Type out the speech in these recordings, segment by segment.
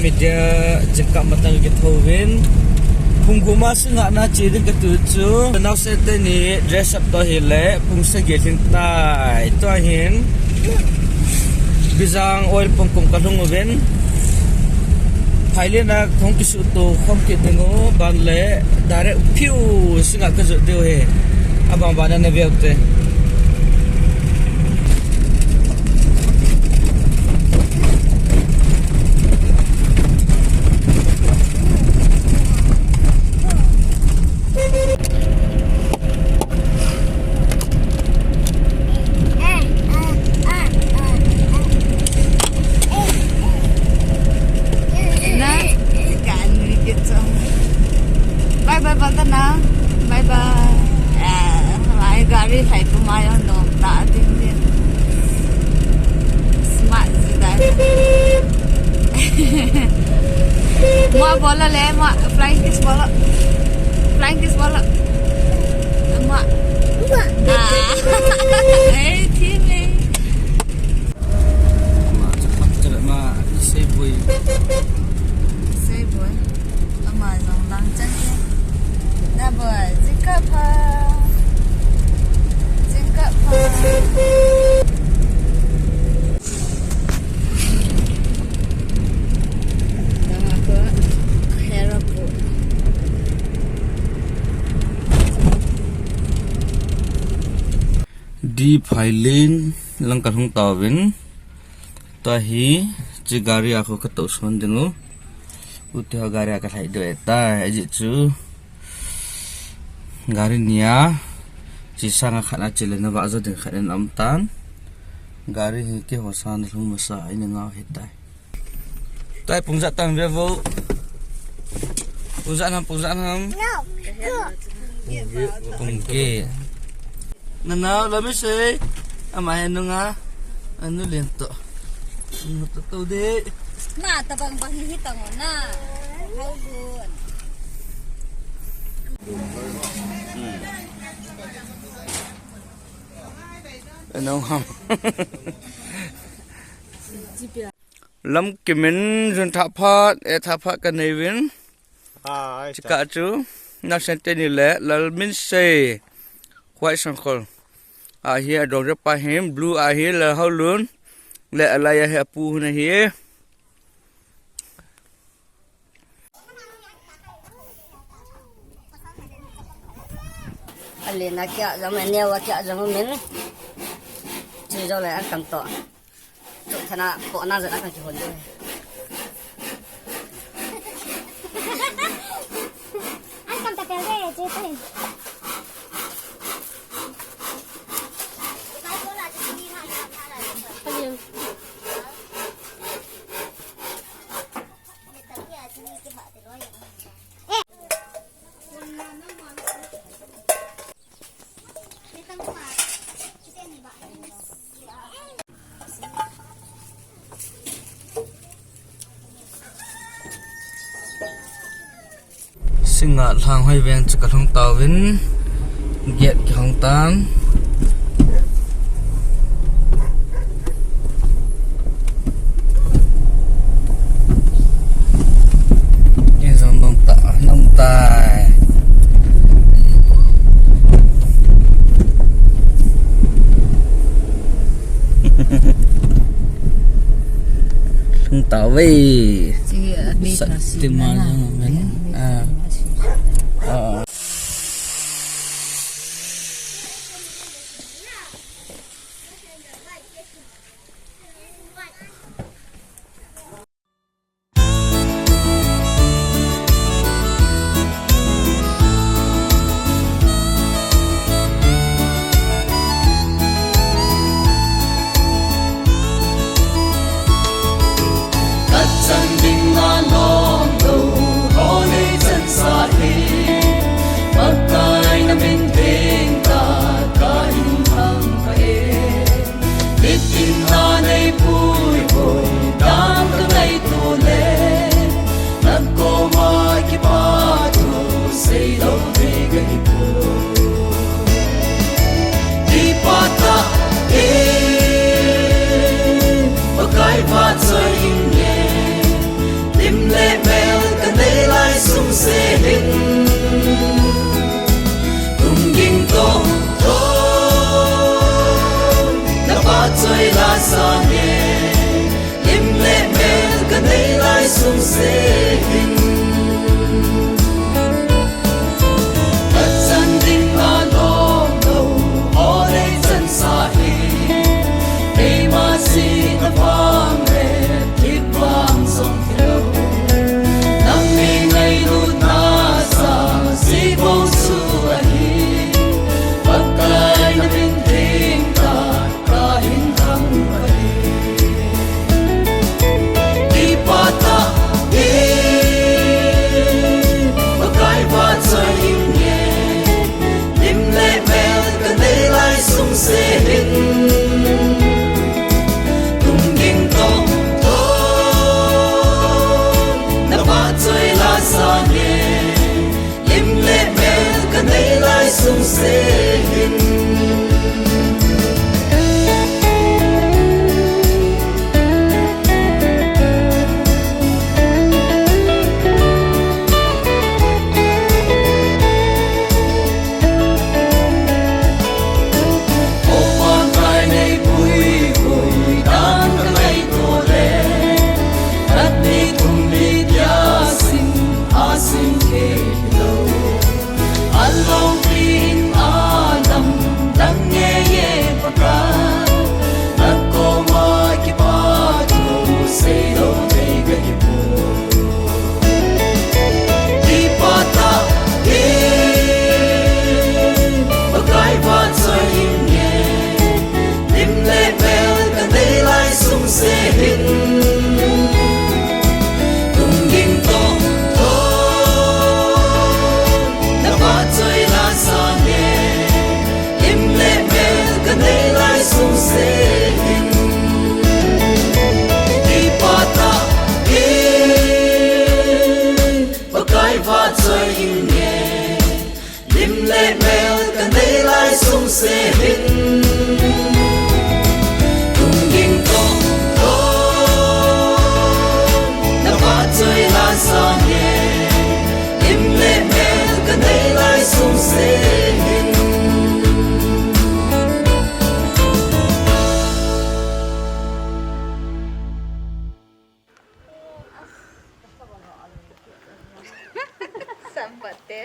media jengkak matang githowin pungguma singa na chiri katuchu now set ni dress up to hile pungsa gethin tai to hin bizang oil pongkong kalungwen Thailand na thong kisu to khom ke dengo banle dare piu singa ka jo deu he abang bana ne beokte गाड़ी phải của mai nó đã tin tin smart gì đấy mua bola le mua flying kiss bola mua eh thiên đi ma sei bui ama dòng đang chân na boy zika pa di Thailand langkah hong tawin tahi jigari aku ketuk son dengu utih gari akan hai do eta aji chu gari nia chỉ sang khana chile na ba za den khanen amtan gari hi ke hosan lu masa ina ngau hetai tai pungza tang ve vo pungza ham pungke nana la me se ama henunga anu lento nu to de na tabang bang hitang na how good nông ham lam kimin jun thaphat ka nevin chika chu na senteni le lal min se white circle a here dog pa him blue a here la haulun le alaya he pu na here alena kya zaman ne wa kya zaman min chỉ cho lại ăn cầm tọa tụi thằng nào bọn nào dẫn ăn cầm chỉ hồn thôi ăn cầm tập về chứ thôi singa thang hoi ven chika thong tawin get ki hong tan ye zong dong ta nong tai thong tao vei timang men Cắt chân đinh nga long đầu có se hin bất chân đinh na lo đâu ho đây chân sa hi đây mà si na vang về thiết vang sông theo nắng mi ngày lụt na sa si vô su hi bất cái na bình thiên ta cả hình thăng pata bagai va chai him ye lim le mel ka nei lai sung se hin tung ding tong to na ba chai la sa ye lim le mel ka nei lai sung se hin se hin tung ding tong to na ba choi la sa ye im le mel ka nei lai sung se hin Sampate.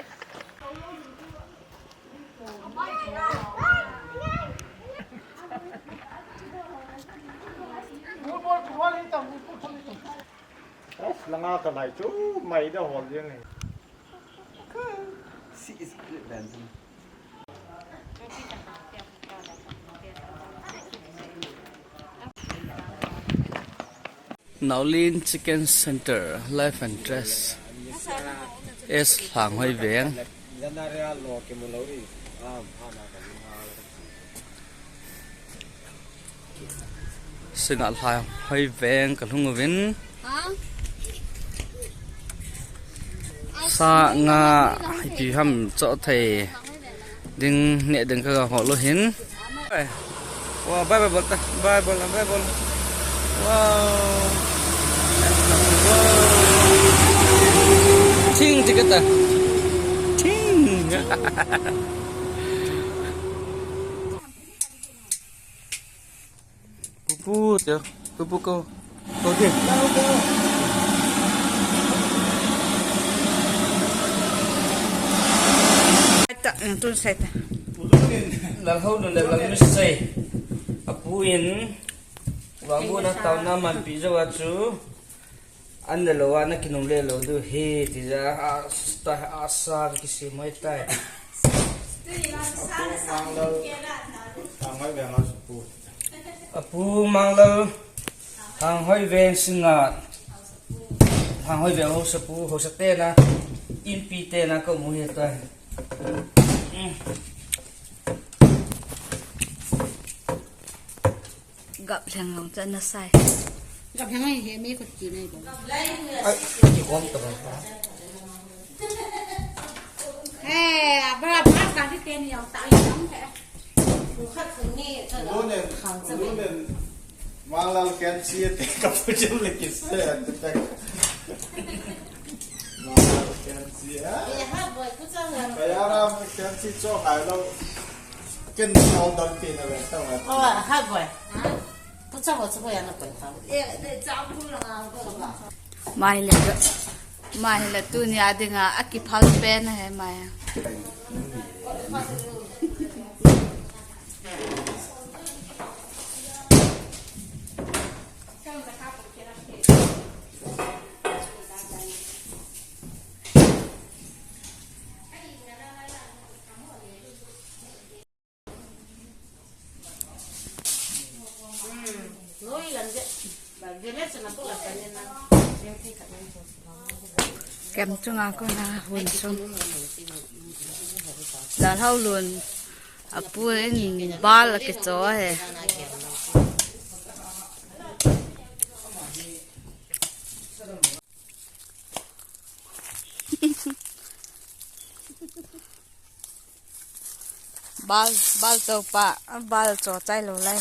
là ngao tầm này chú mày đã hồn riêng này Naolin Chicken Center Life and Dress S Hàng Hoài Vẹn Sự ngã lại Hoài Vẹn Cả hông vĩnh Sa nga Vì hâm chỗ thầy Đừng nẹ đừng cơ họ lô hiến Wow, bye bye bye bye bye bye bye wow ting kita ting pupu tu pupu kau okey Tak, tu saya tak. Lalu dalam mesti apuin Wabu na tau na man pizza wachu anda lo ana kinong le lo du he tiza asar kisi moi tai apu manglal hang hoi ven singa hang hoi ven ho sapu ho sate na impi te na ko mu he tai Gặp thằng lòng chân nó sai. Gặp thằng này thì mấy con chị này bảo. chỉ quan tâm Hey, bà phát cả cái tiền nhiều tạo gì lắm thế. luôn nên mang lao kén chia thì cặp với chân lịch cái xe cái mang lao kén chia bây giờ ra kén chia cho hải lâu cái nhau đón tiền là vậy sao mà hai buổi. Bữa sau có bữa ăn được buổi sáng. mai là tu nhà đi ngà aki phal pen hay mai kem chung à con na hồn chung là thâu luôn à buen ba là cái chó hè bal chó pa bal chó chai lo lai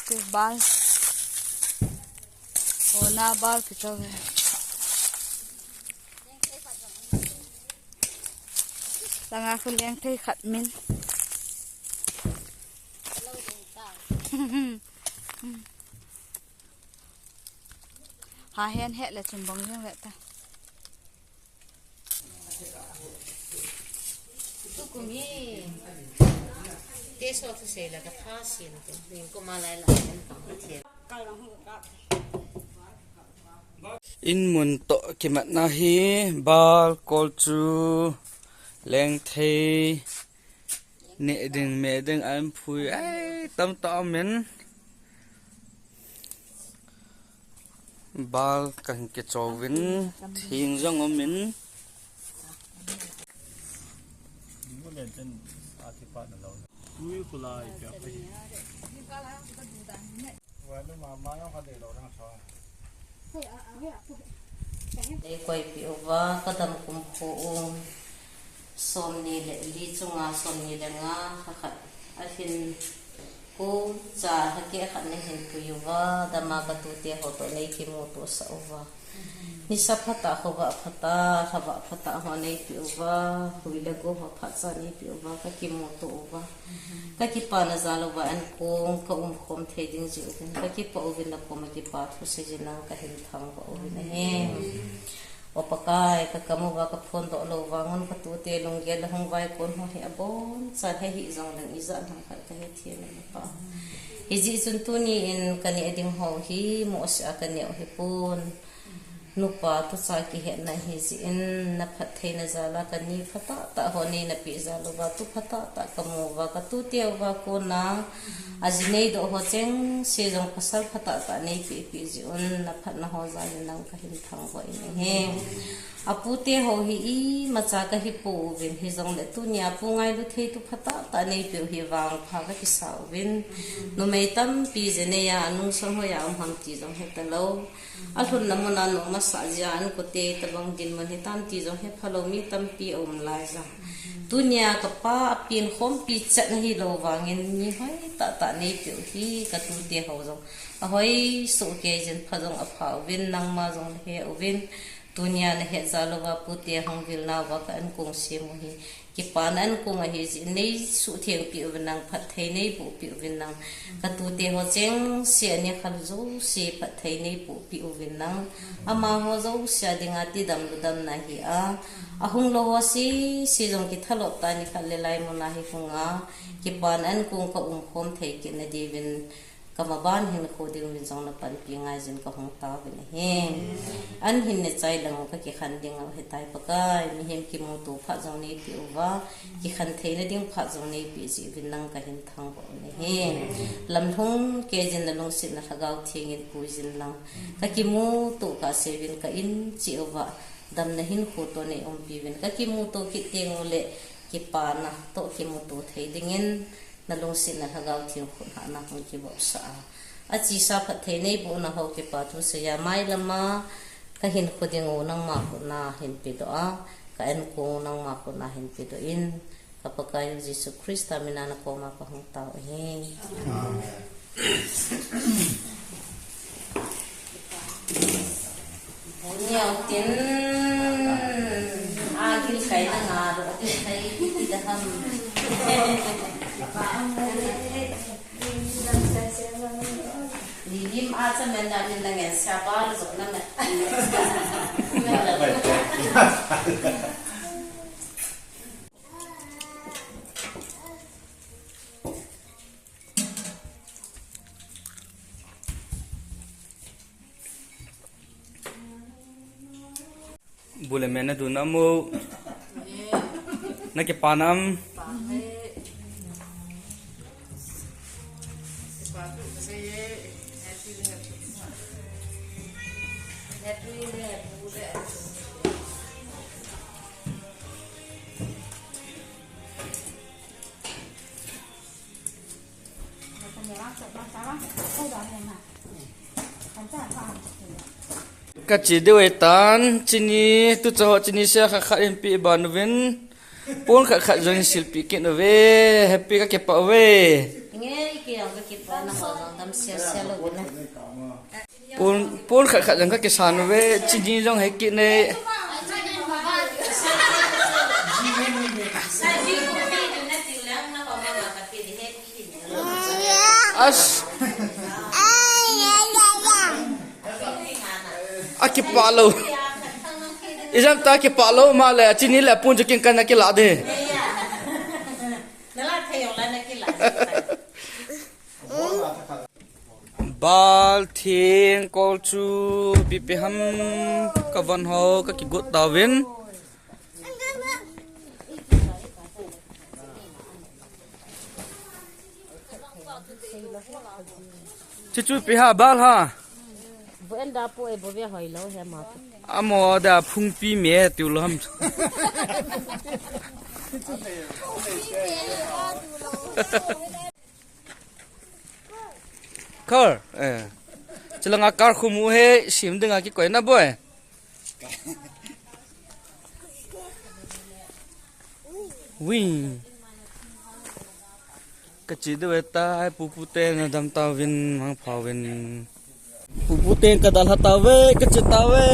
cái bal hồ na bal cái chó là ngà khôn liang thấy khát min hà hen hẹ là chùm bóng như vậy ta Tukumi thế số thứ sáu là cái phá xin mình có mà lại là mình bằng cái tiền in mun to ki mat na hi bal kol chu leng thei ne ding me ding am phui ai tam to men bal kan ke chowin thing jong om min Lui kulai pia pai. Wa nu ma ma yo ka de lo rang so. để quay biểu và cái tầm cùng phụ xóm ni lệ lý chung à xóm ni lệ ngà khát ở trên cô cha hay kia khát nên hình phụ và đam mê cái tu tiệt họ tội này kia mua tu sầu và ni sắp phát ta họ vợ phát ta họ này biểu và hủy là cô họ phát ra này biểu và cái kia mua tu và cái kia pa na zalo và anh cô cái không thấy đình chịu cái kia pa ovin là cô mà kia pa thu sẽ chỉ năng cái hình thang và ovin này opakai ka kamu ba ka phone to lo wangon ka tu te long gel hong vai kon ho he abon sa he hi zong lang izan hang ka he thien pa hi ji chun tu ni in kani ading ho hi mo sa kani he pon nupa tu sa ki he na hi ji in na phat the na zala kani phata ta ho ni na pi zalo ba tu phata ta kamu ba ka tu te wa ko na ajinei do ho cheng se jong pasal phata ta nei pi ji un na phat na ho za ni nang ka hin thang ko in he apute ho hi i macha ka hi po vin hi jong le tu nya pu ngai lu thei tu phata ta nei pe hi wang pha ka ki sa vin no mei tam pi je ne ya anu so ho ya ham ti jong he ta lo a thun na mo na no ma sa ja an ko te ta bang din man he tam ti jong he phalo mi tam pi om lai za dunia ka pa pin khom pi chat na hi lo wangin ni hoi ta nei pe hi ka tu te ho jong a hoi so ke jen pha jong a pha vin nang ma jong he ovin dunia na he zalova puti hong vil na wa ka an kong se mo hi ki panan kong hi ji nei su thiang pi wenang phat thei nei bu pi wenang ka tu te ho cheng se ne khal zo se phat thei nei bu pi wenang ama ho zo sia dinga ti dam lu dam na hi a hung lo ho si jong ki thalo ta ni khal le lai mo na hi funga ki panan kong ka khom thei ki na di win kama ban hin ko ding min jong na pan pi ngai jin ka hong ta bin he an hin ne chai lang ka ki khan ding he tai pa kai mi hem ki mo tu pha jong nei pi wa ki khan thei na ding pha jong nei pi ji bin nang ka hin thang bo ne he lam thong ke jin na long sin na thagau thing in pu jin lang ka ki mo tu ka se bin ka in chi wa dam na hin ko to ne om pi bin ka ki mo to ki teng le ki pa na to ki mo tu thei ding in na long sin na hagaw thiam khun ha na hong ki bo sa a chi sa phat thei nei bu na ho ke pa thu se ya mai lama ka hin khuding o nang ma ko na hin pi do a ka en ko nang ma ko na hin pi do in ka pa ka Jesus Christ amina na ko ma pa hong ta he nhiều tiếng agil khai na nga do agil khai ti da ham Lili lim a cha men da min da ngen sa ba zo na me Boleh mana tu namu nak ke panam kacil dewa tan cini tu cahok cini saya kakak MP banwin pun kakak jangan silpi kin we happy kakek pak we nge ki ang ka kita na ho dam sia sia lo na pun kakak jangan kakek san we cini jong hekit ne as aki palo isam ta ki palo ma le chini le pun jikin kan ki la de nala thayong la na ki la bal thing kol chu pi pe ham ka van ho ka ki gut tawin chu pi ha bal ha bo en da po e bo ve hoi lo he ma amo da phung pi me tu lam car chalanga car khumu he sim denga ki koi na boy wing kachi de ta pupu te na dam ta win mang phawin pupu te ka dal hatawe kachi tawe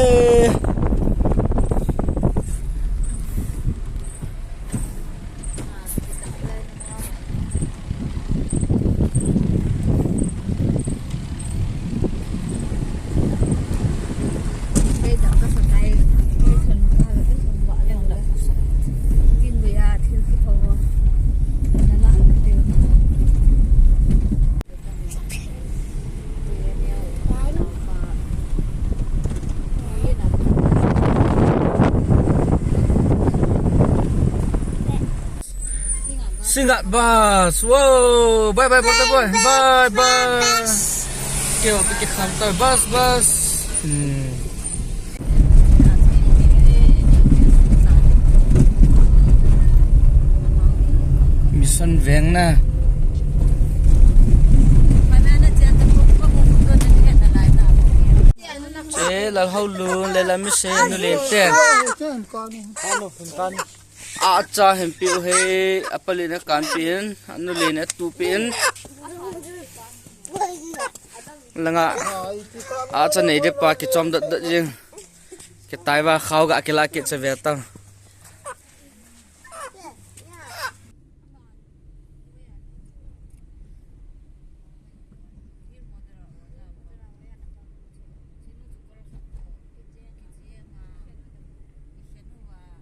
Singat bus. Wow, bye bye porta boy. Bye bye. Kêu pergi kantor bus. Mission veng na. Che la hau lu le la mi se nu le ten. Acha hempi he apalina kanpin anu lena tupin langa acha nei de pa ki chom dat jing ke taiwa khau ga ke la ke che veta